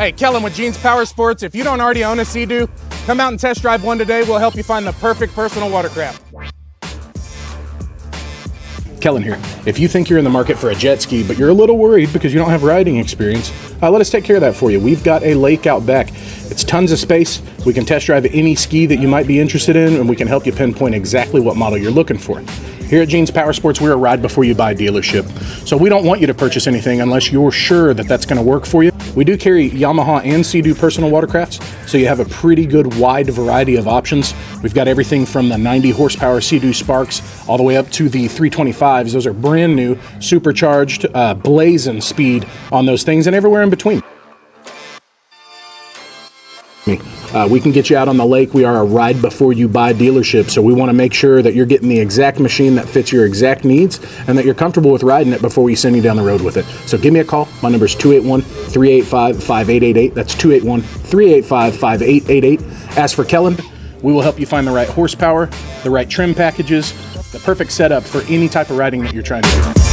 Hey, Kellen with Jeans Powersports. If you don't already own a Sea-Doo, come out and test drive one today. We'll help you find the perfect personal watercraft. Kellen here. If you think you're in the market for a jet ski, but you're a little worried because you don't have riding experience, let us take care of that for you. We've got a lake out back. It's tons of space. We can test drive any ski that you might be interested in, and we can help you pinpoint exactly what model you're looking for. Here at Jeans Powersports, we're a ride before you buy dealership. So we don't want you to purchase anything unless you're sure that that's going to work for you. We do carry Yamaha and Sea-Doo personal watercrafts, so you have a pretty good wide variety of options. We've got everything from the 90 horsepower Sea-Doo Sparks all the way up to the 325s. Those are brand new, supercharged, blazing speed on those things, and everywhere in between. We can get you out on the lake. We are a ride before you buy dealership, so we want to make sure that you're getting the exact machine that fits your exact needs and that you're comfortable with riding it before we send you down the road with it. So give me a call. My number is 281-385-5888. That's 281-385-5888. Ask for Kellen. We will help you find the right horsepower, the right trim packages, the perfect setup for any type of riding that you're trying to do.